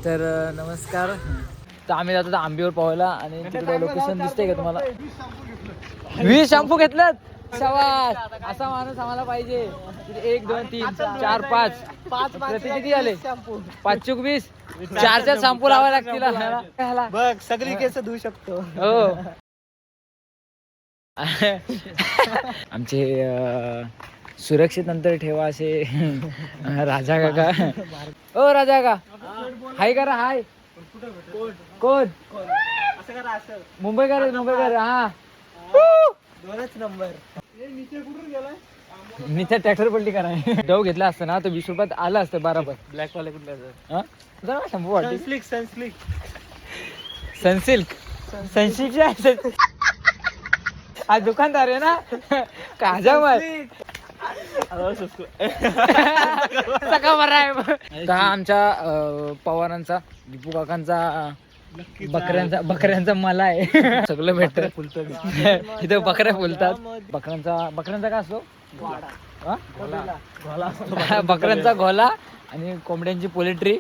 तर नमस्कार. तर आम्ही जातो आंबीवर पोहायला आणि तिकडे लोकेशन दिसतंय का तुम्हाला. 20 शॅम्पू घेतलं. शाबास, असा माणूस आम्हाला पाहिजे. 1 2 3 4 5 किती झाले? 5 चूक 20. 4 शॅम्पू लावायला लागतील. बघ सगळी केस धुवू शकतो. हो. आमचे सुरक्षित अंतर ठेवा असे राजा काका. ओ राजा काका, हाय करा. हाय कोण? मुंबईकर. हा, 2च नंबर. मी त्या ट्रॅक्टर पलटी कराय डव घेतला असतं ना तर 20 रुपयात आलं असतं बरोबर. ब्लॅक वाले कुठले? शंभू वाटते. सनसिल्क सनसिल्क आज दुकानदार आहे ना. काजा मग सका बरा आहे. आमच्या पवारांचा, दीपू काकांचा बकऱ्यांचा मला आहे. सगळं भेटत फुलत इथं. बकऱ्या फुलतात. बकऱ्यांचा काय असतो? बकऱ्यांचा घोला आणि कोंबड्यांची पोल्ट्री.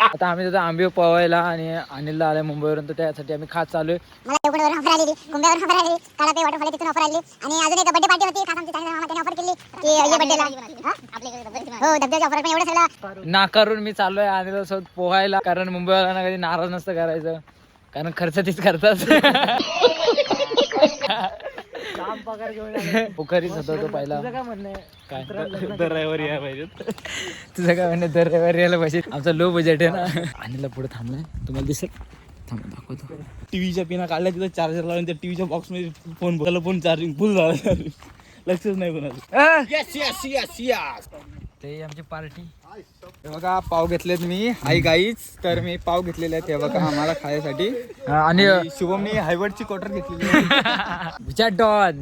आता आम्ही तिथं आंबे पवायला आणि अनिलला आलाय मुंबईवरून, तर त्यासाठी आम्ही खास चालू आहे. मला कोकणावरून ऑफर आलेली, मुंबईवरून ऑफर आलेली, काळापे वॉटरफॉल तिथून ऑफर आली आणि अजून एक बर्थडे पार्टी होती. खास आमच्या चांगल्या मामाने ऑफर केली की ये बर्थडेला हो धबधब्याची ऑफर पण एवढं सगळं नाकारून मी चाललोय अनिल सोबत पोहायला. कारण मुंबईवाल्यांना कधी नाराज नसतं करायचं, कारण खर्च तीच करतात. पगार घेऊन पोखरीच होता तो पहिला. काय म्हणणं आहे? काय दर रविवारी यायला पाहिजे. तुझं काय म्हणणं? दर रविवारी यायला पाहिजे. आमचा लो बजेट आहे ना. अनिलला पुढे थांबलाय, तुम्हाला दिसेल. दाखवतो. टीव्हीच्या पिना काढल्या, तिथं चार्जर लावून त्या टीव्हीच्या बॉक्स मध्ये फोन चार्जिंग फुल झालं. लक्षच नाही कोणाचं. ते आमची पार्टी. हे बघा पाव घेतलेत मी. हाय गाईज, तर मी पाव घेतलेले आहेत हे बघा आम्हाला खायसाठी. आणि शुभमनी हायवर्डची क्वार्टर घेतलेली आहे. विचार डॉन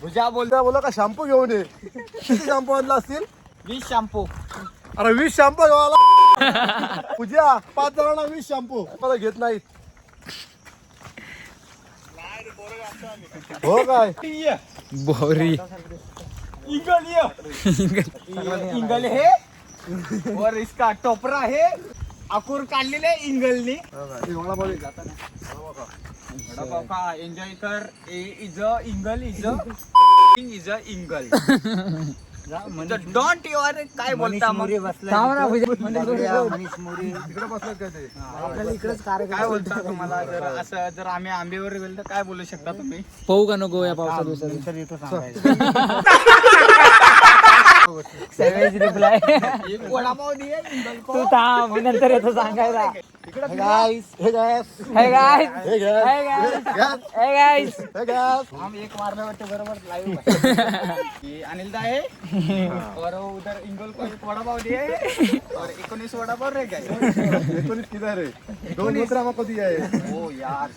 भुजा बोला का शॅम्पू घेऊन ये. किती शॅम्पू आणला असतील? 20 शॅम्पू. अरे 20 शॅम्पू घेवाला पूजा. 5 जणांना 20 शॅम्पू मला घेत नाहीत. हो काय बोरी इंगल हे और इसका टोपरा है अकूर काढलेले इंगलनी. वडापाव का एन्जॉय कर. Is a eagle is a eagle. म्हणजे डोंट युअर काय बोलता मग काय बोलता तुम्हाला? जर असं जर आम्ही आंबेवर गेलो तर काय बोलू शकता तुम्ही? पाहू का नको या पावसा दिवसात? रिप्लाय एक वडापाव दिए इंगल को. तू थांब, मी नंतर येतो सांगायला. हम एक मारने वाटते बरोबर लाईव्ह. अनिल दा है और उधर इंगल को एक वडापाव दिए और 19 वडापाव रह गए. 19 किधर है? 2 दूसरा कधी आहे? ओ यार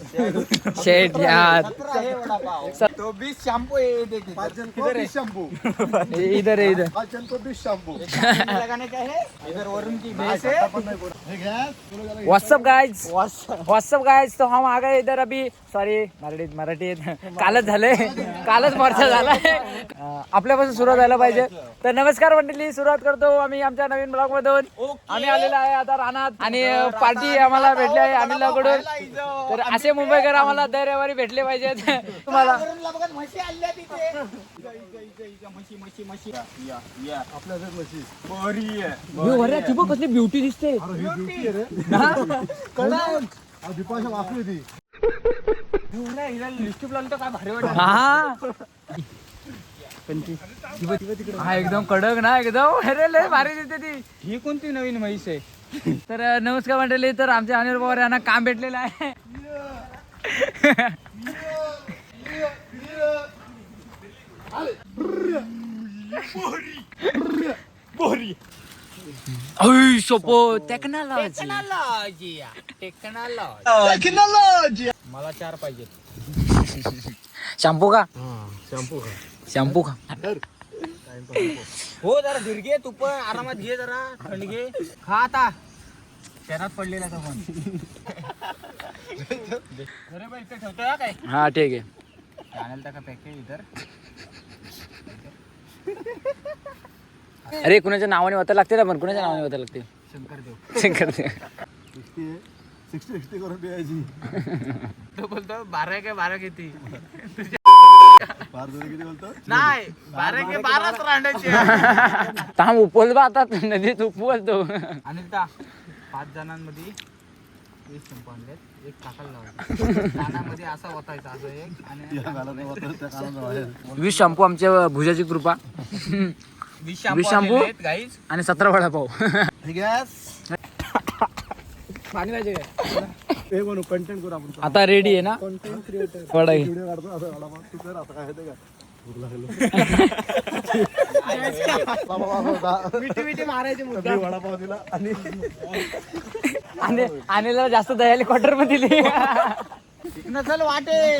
शेट यार. 17 है वडापाव. तो 20 शैम्पू है. देखिए 5 जन को 20 शॅम्पू. इधर है इधर. 5 जन को 20 शॅम्पू. लगाने का है. इधर वरुण की भैंस है. व्हाट्सअप गाइज, तो हम आ गए इधर अभी. सॉरी मराठीत कालच मोर्चा झालाय. आपल्यापासून सुरुवात व्हायला पाहिजे. तर नमस्कार मंडळी, सुरुवात करतो आम्ही आमच्या नवीन ब्लॉग मधून. आम्ही आलेलो आहे आता रानात आणि पार्टी आम्हाला भेटली आहे अनिलकडून. तर असे मुंबईकर आम्हाला दर रविवारी भेटले पाहिजेत. तुम्हाला म्हशी आणल्या तिथे. म्हशी आपल्या म्हशी. बरी आहे. कसली ब्युटी दिसते. दीपाशा वाचली ती. लिपस्टिक लावलं तर काय भारी वाटत. हा एकदम कडक ना एकदम. अरे लय भारी दिसते ती. ही कोणती नवीन म्हैस आहे? तर नमस्कार मंडळी, तर आमच्या अनिल पवार यांना काम भेटलेलं आहे. बोरी. टेक्नॉलॉजी. मला 4 पाहिजे. शॅम्पू का? शॅम्पू का? हो जरा दीर्घे तू पण आरामात घे, जरा थंड घे. खा आता. शहरात पडलेला तो फोन. अरे बाई इथे ठेवतोय काय? हा ठीक आहे. चॅनल का पॅकेज इधर. अरे कुणाच्या नावाने वता लागते ना, पण कुणाच्या नावाने वता लागते? शंकरदेव. 60 करून प्यायची. तो बोलतो 12 के 12 किती फार जोरी किती बोलतो? नाही 12 के 12च रांडायचे. थांब उपल बा आता नदीत उपवल तो. आणि 5 जणांमध्ये 20 शंपू आणलेत. एक काकाला लावायचा कानामध्ये असा ओतायचा असं एक आणि या कानात वाटतं, त्या कानात बाहेर. 20 शॅम्पू आमच्या भुजाची कृपा 20 शॅम्पू शॅम्पू गाईज. आणि 17 वडापाव. गॅस पाणी पाहिजे काय? हे म्हणू कंटेंट करू आपण. आता रेडी आहे ना कंटेंट क्रिएटर वडाई. व्हिडिओ काढतो असं वडापाव. तू कर आता काय आहे ते का? भूक लागली. मिठी मारायचे मी वडापाव दिला आणि आणि जास्त दयाली क्वार्टर मध्ये दिली. नसल वाटे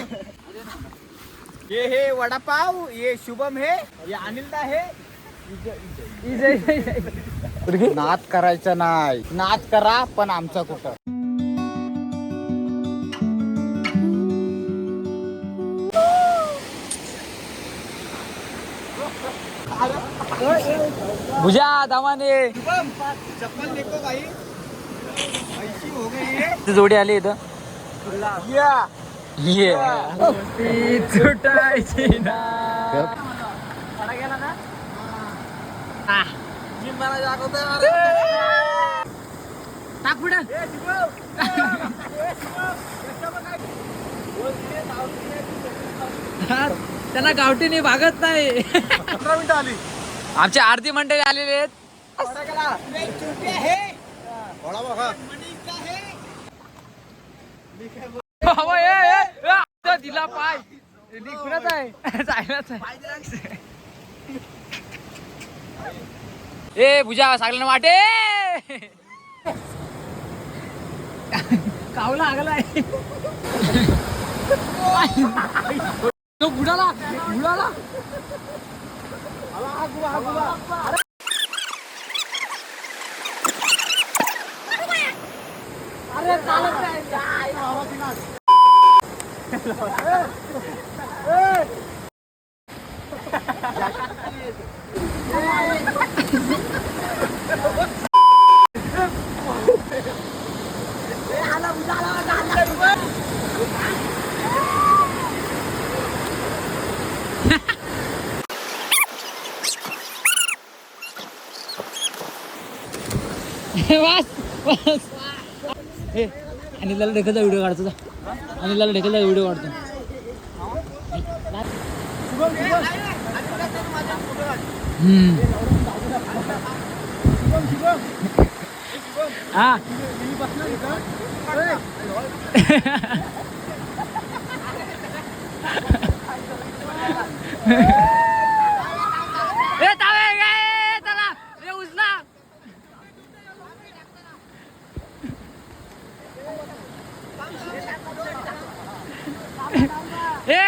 हे वडापाव, ये शुभम है, ये अनिलदा है. नाद करायचा नाही, नाद करा पण आमचा कुठं. भुजा दामाने शुभम चप्पल देखो भाई, ऐसी हो गई है. जोडी आली इथं. या ये सुटायची ना. जिम्माला दाखवतोय. टाक पुढं. त्यांना गावठीने भागत नाही. 15 मिनिटं आली. आमची आरती मंडळी आलेले आहेत. वडापाव खा. बाबा, आता दिला पाय. कुणाच आहे? जायलाच आहे. ए भुजा सांगलं ना वाटे. कावला आगलाय. तो बुडाला बुडाला. अरे चालत नाही. आणि त्याला ढेकलचा व्हिडिओ काढतो. आणि त्याला ढेकलचा व्हिडिओ काढतो. हा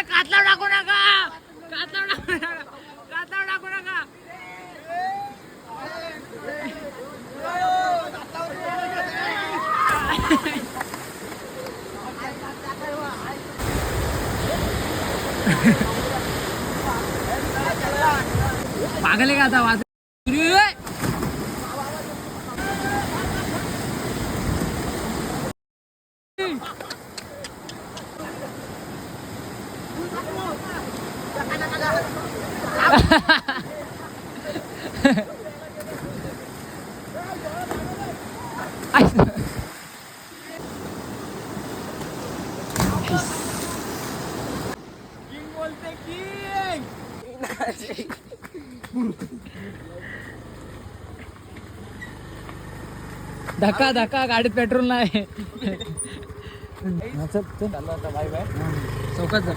कातलाव टाकू नका. कातलाव टाकू नका. कातलाव टाकू नका. पागल का आता वाज. धक्का धक्का गाडीत पेट्रोल नाही. चौकात जा.